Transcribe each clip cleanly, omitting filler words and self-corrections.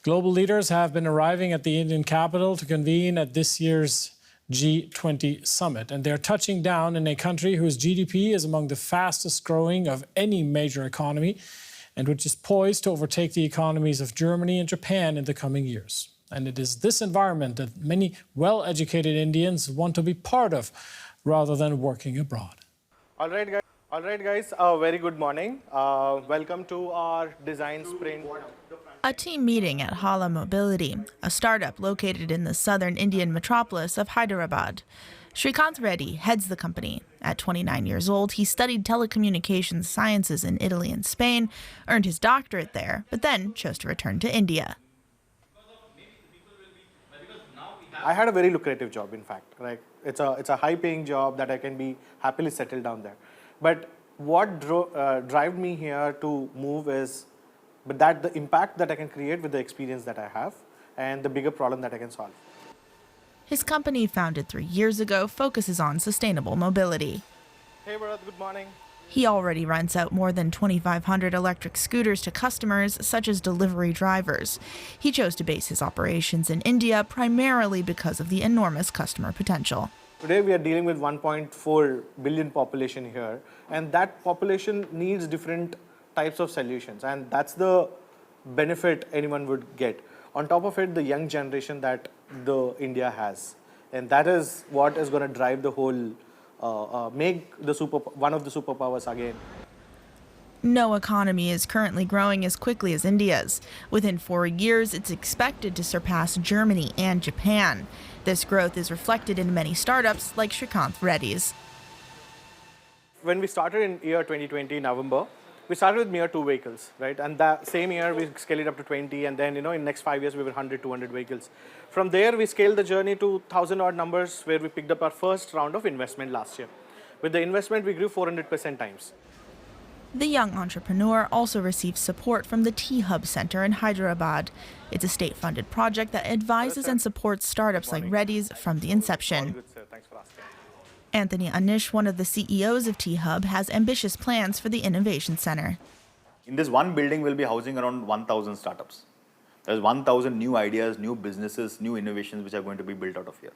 Global leaders have been arriving at the Indian capital to convene at this year's G20 summit, and they're touching down in a country whose GDP is among the fastest growing of any major economy and which is poised to overtake the economies of Germany and Japan in the coming years. And it is this environment that many well-educated Indians want to be part of rather than working abroad. All right, guys. Very good morning. Welcome to our design sprint. A team meeting at Hala Mobility, a startup located in the southern Indian metropolis of Hyderabad. Srikanth Reddy heads the company. At 29 years old, he studied telecommunications sciences in Italy and Spain, earned his doctorate there, but then chose to return to India. I had a very lucrative job, in fact. Like it's a high-paying job that I can be happily settled down there. But what drove me here to move is the impact that I can create with the experience that I have and the bigger problem that I can solve. His company, founded 3 years ago, focuses on sustainable mobility. Hey, Bharat, good morning. He already rents out more than 2,500 electric scooters to customers, such as delivery drivers. He chose to base his operations in India primarily because of the enormous customer potential. Today we are dealing with 1.4 billion population here, and that population needs different types of solutions, and that's the benefit anyone would get. On top of it, the young generation that India has, and that is what is going to drive the whole, make the one of the superpowers again. No economy is currently growing as quickly as India's. Within 4 years, it's expected to surpass Germany and Japan. This growth is reflected in many startups like Srikanth Reddy's. When we started in year 2020, November, we started with mere 2 vehicles, right? And that same year, we scaled it up to 20, and then, in next 5 years, we were 100, 200 vehicles. From there, we scaled the journey to 1,000-odd numbers, where we picked up our first round of investment last year. With the investment, we grew 400% times. The young entrepreneur also receives support from the T-Hub Center in Hyderabad. It's a state-funded project that advises and supports startups like Reddy's from the inception. Good, sir. Thanks for asking. Anthony Anish, one of the CEOs of T-Hub, has ambitious plans for the Innovation Center. In this one building, we'll be housing around 1,000 startups. There's 1,000 new ideas, new businesses, new innovations which are going to be built out of here.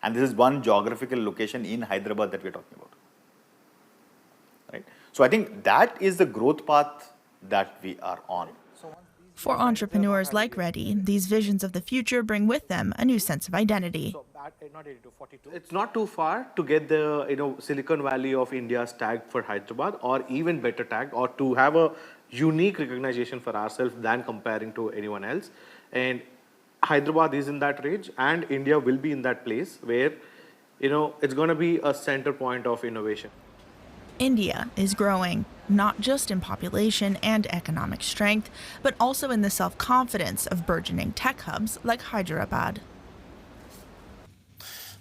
And this is one geographical location in Hyderabad that we're talking about. Right? So I think that is the growth path that we are on. For entrepreneurs like Reddy, these visions of the future bring with them a new sense of identity. It's not too far to get the Silicon Valley of India's tag for Hyderabad, or even better tag, or to have a unique recognition for ourselves than comparing to anyone else. And Hyderabad is in that range, and India will be in that place where it's going to be a center point of innovation. India is growing, not just in population and economic strength, but also in the self-confidence of burgeoning tech hubs like Hyderabad.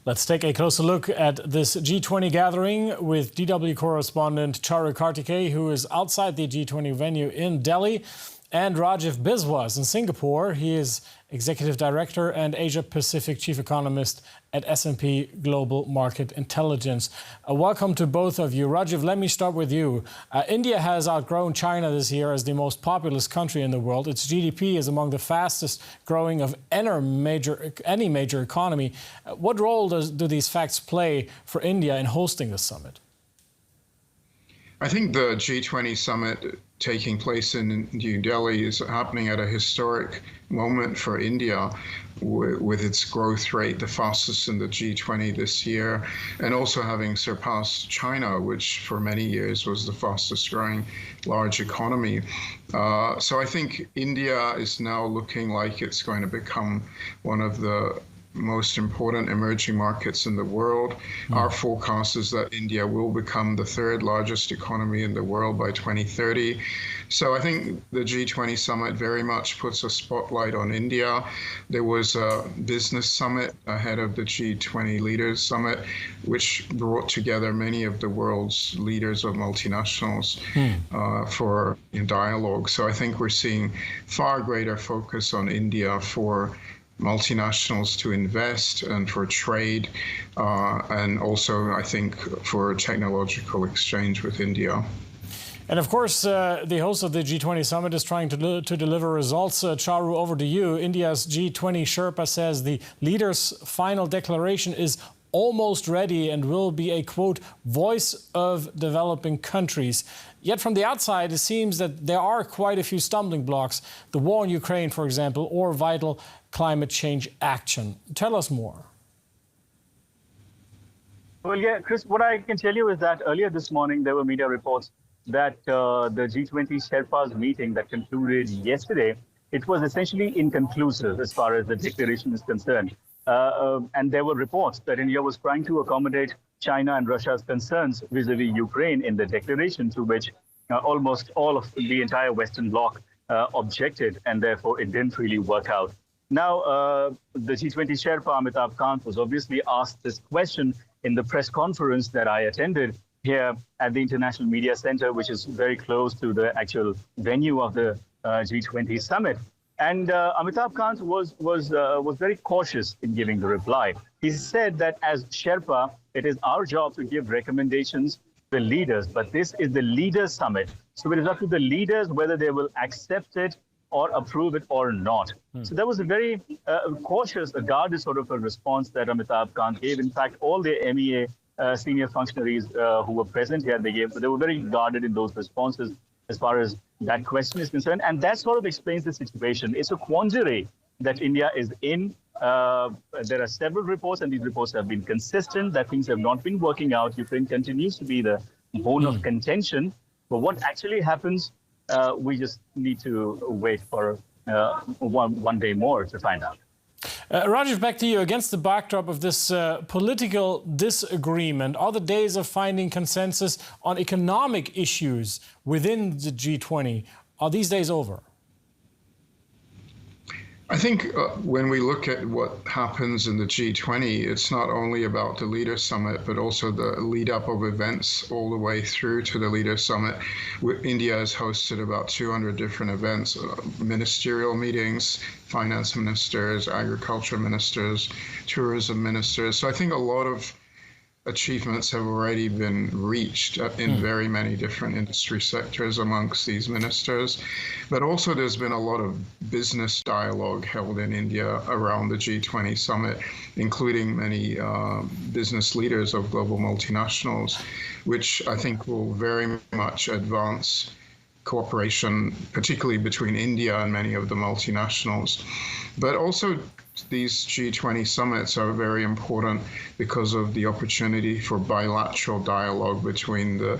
Let's take a closer look at this G20 gathering with DW correspondent Charu Kartikeya, who is outside the G20 venue in Delhi, and Rajiv Biswas in Singapore. He is Executive Director and Asia-Pacific Chief Economist at S&P Global Market Intelligence. Welcome to both of you. Rajiv, let me start with you. India has outgrown China this year as the most populous country in the world. Its GDP is among the fastest growing of any major economy. What role do these facts play for India in hosting this summit? I think the G20 summit taking place in New Delhi is happening at a historic moment for India with its growth rate, the fastest in the G20 this year, and also having surpassed China, which for many years was the fastest growing large economy. So I think India is now looking like it's going to become one of the most important emerging markets in the world. Our forecast is that India will become the 3rd largest economy in the world by 2030. So I think the G20 summit very much puts a spotlight on India. There was a business summit ahead of the G20 Leaders Summit, which brought together many of the world's leaders of multinationals for dialogue. So I think we're seeing far greater focus on India for multinationals to invest and for trade, and also, I think, for technological exchange with India. And of course, the host of the G20 summit is trying to deliver results. Charu, over to you. India's G20 Sherpa says the leaders' final declaration is almost ready and will be a, quote, voice of developing countries. Yet from the outside, it seems that there are quite a few stumbling blocks. The war in Ukraine, for example, or vital climate change action. Tell us more. Well, yeah, Chris, what I can tell you is that earlier this morning, there were media reports that the G20 Sherpas meeting that concluded yesterday, it was essentially inconclusive as far as the declaration is concerned. And there were reports that India was trying to accommodate China and Russia's concerns vis-a-vis Ukraine in the declaration, to which almost all of the entire Western bloc objected, and therefore it didn't really work out. Now, the G20 Sherpa, Amitabh Kant, was obviously asked this question in the press conference that I attended here at the International Media Center, which is very close to the actual venue of the G20 summit. And Amitabh Kant was very cautious in giving the reply. He said that as Sherpa, it is our job to give recommendations to the leaders, but this is the leaders' summit. So it is up to the leaders whether they will accept it or approve it or not. So that was a very cautious, a guarded sort of a response that Amitabh Kant gave. In fact, all the MEA senior functionaries who were present here, they were very guarded in those responses as far as that question is concerned. And that sort of explains the situation. It's a quandary that India is in. There are several reports, and these reports have been consistent, that things have not been working out. Ukraine continues to be the bone of contention. But what actually happens, we just need to wait for one day more to find out. Rajiv, back to you. Against the backdrop of this political disagreement, are the days of finding consensus on economic issues within the G20, are these days over? I think when we look at what happens in the G20, it's not only about the Leaders' Summit, but also the lead up of events all the way through to the Leaders' Summit. India has hosted about 200 different events, ministerial meetings, finance ministers, agriculture ministers, tourism ministers. So I think a lot of achievements have already been reached in very many different industry sectors amongst these ministers. But also there's been a lot of business dialogue held in India around the G20 summit, including many business leaders of global multinationals, which I think will very much advance cooperation, particularly between India and many of the multinationals. But also these G20 summits are very important because of the opportunity for bilateral dialogue between the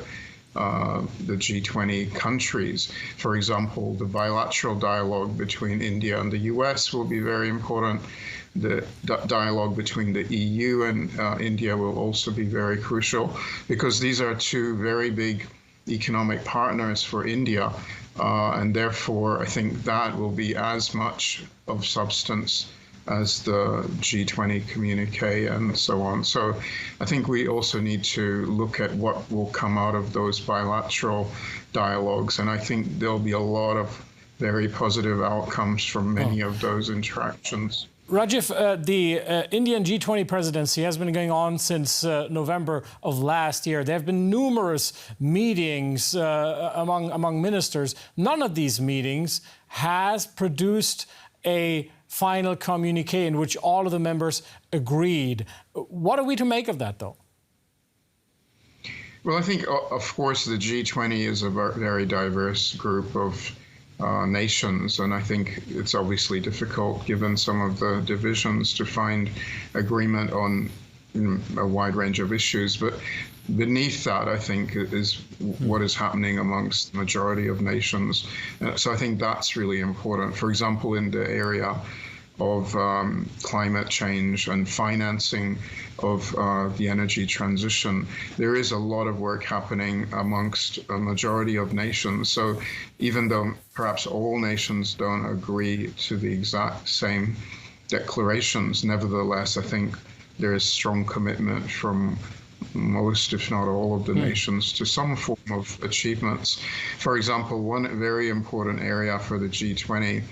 G20 countries. For example, the bilateral dialogue between India and the US will be very important. The dialogue between the EU and India will also be very crucial, because these are two very big economic partners for India. And therefore, I think that will be as much of substance as the G20 communique and so on. So I think we also need to look at what will come out of those bilateral dialogues. And I think there'll be a lot of very positive outcomes from many of those interactions. Rajiv, the Indian G20 presidency has been going on since November of last year. There have been numerous meetings among ministers. None of these meetings has produced a final communique in which all of the members agreed. What are we to make of that, though? Well, I think, of course, the G20 is a very diverse group of nations, and I think it's obviously difficult, given some of the divisions, to find agreement on a wide range of issues. But beneath that, I think, is what is happening amongst the majority of nations. So I think that's really important. For example, in the area of climate change and financing of the energy transition, there is a lot of work happening amongst a majority of nations. So even though perhaps all nations don't agree to the exact same declarations, nevertheless, I think there is strong commitment from most, if not all, of the nations to some form of achievements. For example, one very important area for the G20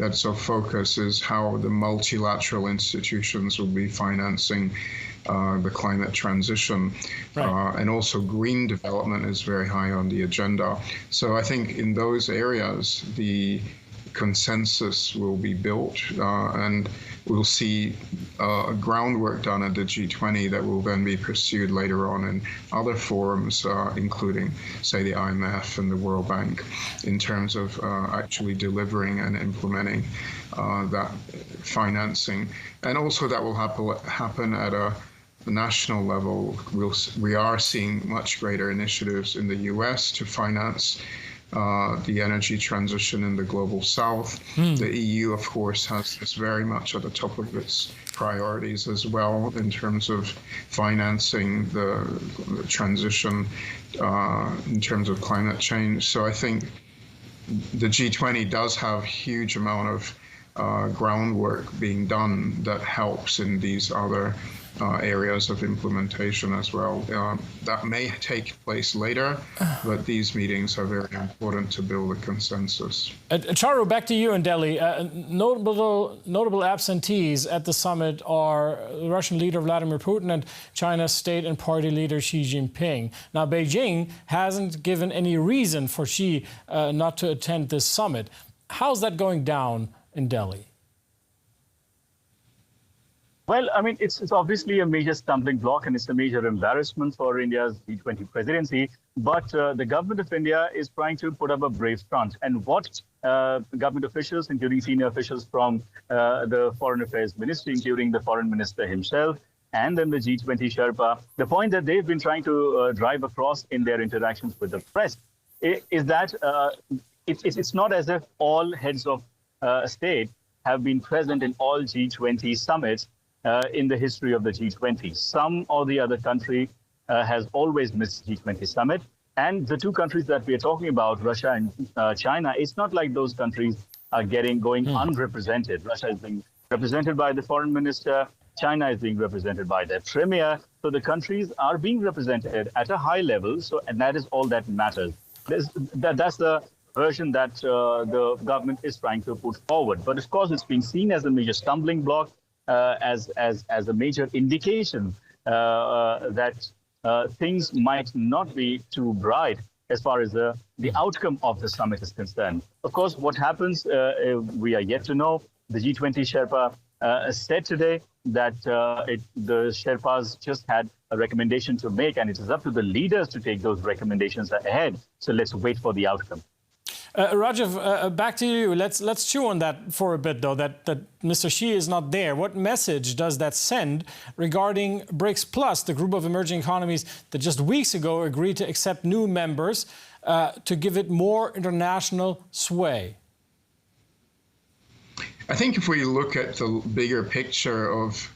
that's of focus is how the multilateral institutions will be financing the climate transition. Right. And also green development is very high on the agenda. So I think in those areas, the consensus will be built, and we'll see groundwork done at the G20 that will then be pursued later on in other forums, including, say, the IMF and the World Bank, in terms of actually delivering and implementing that financing. And also that will happen at a national level. We are seeing much greater initiatives in the US to finance the energy transition in the global south. The EU, of course, has this very much at the top of its priorities as well in terms of financing the transition in terms of climate change. So I think the G20 does have huge amount of groundwork being done that helps in these other areas of implementation as well. That may take place later, but these meetings are very important to build a consensus. Charu, back to you in Delhi. Notable absentees at the summit are Russian leader Vladimir Putin and China's state and party leader Xi Jinping. Now, Beijing hasn't given any reason for Xi not to attend this summit. How's that going down in Delhi? Well, I mean, it's obviously a major stumbling block and it's a major embarrassment for India's G20 presidency. But the government of India is trying to put up a brave front. And what government officials, including senior officials from the Foreign Affairs Ministry, including the Foreign Minister himself, and then the G20 Sherpa, the point that they've been trying to drive across in their interactions with the press is that it's not as if all heads of state have been present in all G20 summits in the history of the G20. Some or the other country has always missed G20 summit. And the two countries that we are talking about, Russia and China, it's not like those countries are going unrepresented. Russia is being represented by the foreign minister. China is being represented by their premier. So the countries are being represented at a high level. So, and that is all that matters. That's the version that the government is trying to put forward. But of course, it's being seen as a major stumbling block, as a major indication that things might not be too bright as far as the outcome of the summit is concerned. Of course, what happens, we are yet to know. The G20 Sherpa said today that the Sherpas just had a recommendation to make, and it is up to the leaders to take those recommendations ahead. So let's wait for the outcome. Rajiv, back to you. Let's chew on that for a bit, though, that Mr. Xi is not there. What message does that send regarding BRICS Plus, the group of emerging economies that just weeks ago agreed to accept new members to give it more international sway? I think if we look at the bigger picture of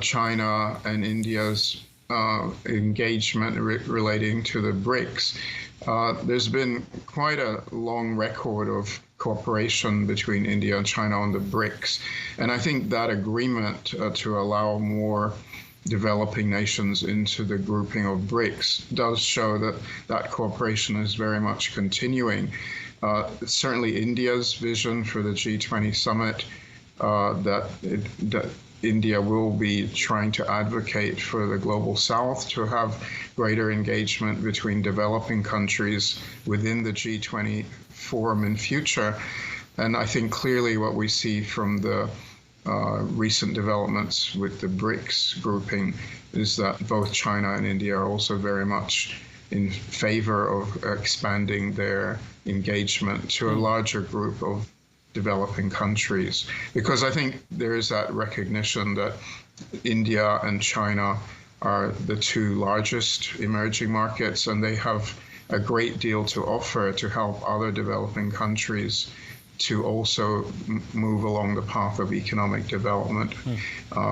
China and India's engagement relating to the BRICS, there's been quite a long record of cooperation between India and China on the BRICS. And I think that agreement to allow more developing nations into the grouping of BRICS does show that that cooperation is very much continuing. Certainly India's vision for the G20 summit, that India will be trying to advocate for the global south to have greater engagement between developing countries within the G20 forum in future. And I think clearly what we see from the recent developments with the BRICS grouping is that both China and India are also very much in favor of expanding their engagement to a larger group of developing countries, because I think there is that recognition that India and China are the two largest emerging markets, and they have a great deal to offer to help other developing countries to also move along the path of economic development,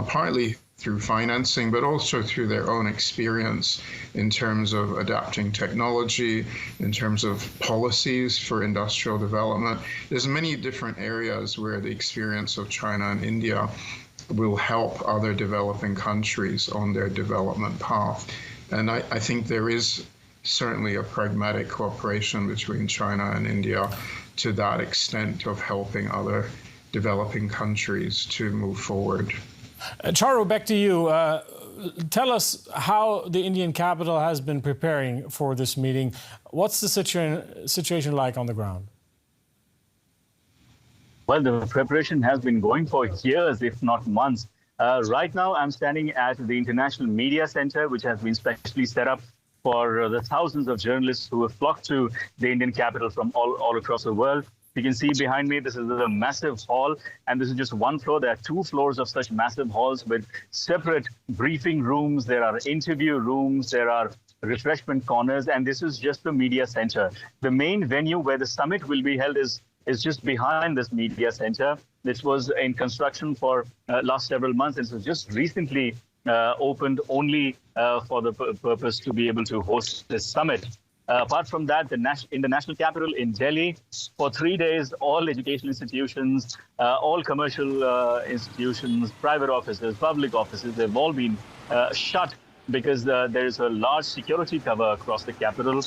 partly through financing, but also through their own experience in terms of adapting technology, in terms of policies for industrial development. There's many different areas where the experience of China and India will help other developing countries on their development path. And I think there is certainly a pragmatic cooperation between China and India to that extent of helping other developing countries to move forward. Charu, back to you. Tell us how the Indian capital has been preparing for this meeting. What's the situation like on the ground? Well, the preparation has been going for years, if not months. Right now, I'm standing at the International Media Center, which has been specially set up for the thousands of journalists who have flocked to the Indian capital from all across the world. You can see behind me, this is a massive hall, and this is just one floor. There are 2 floors of such massive halls with separate briefing rooms. There are interview rooms. There are refreshment corners, and this is just the media center. The main venue where the summit will be held is just behind this media center. This was in construction for last several months, and so just recently opened only for the purpose to be able to host this summit. Apart from that, in the national capital in Delhi, for 3 days, all educational institutions, all commercial institutions, private offices, public offices, they've all been shut because there is a large security cover across the capital.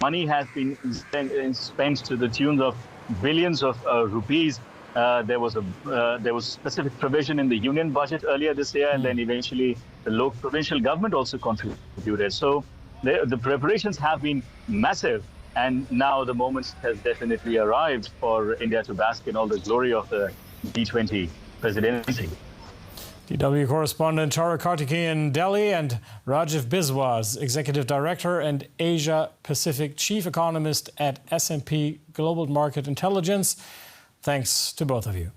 Money has been spent to the tune of billions of rupees. There was specific provision in the union budget earlier this year, and then eventually the local provincial government also contributed. So the preparations have been massive, and now the moment has definitely arrived for India to bask in all the glory of the G20 presidency. DW correspondent Charu Kartikeyan in Delhi, and Rajiv Biswas, Executive Director and Asia Pacific Chief Economist at S&P Global Market Intelligence. Thanks to both of you.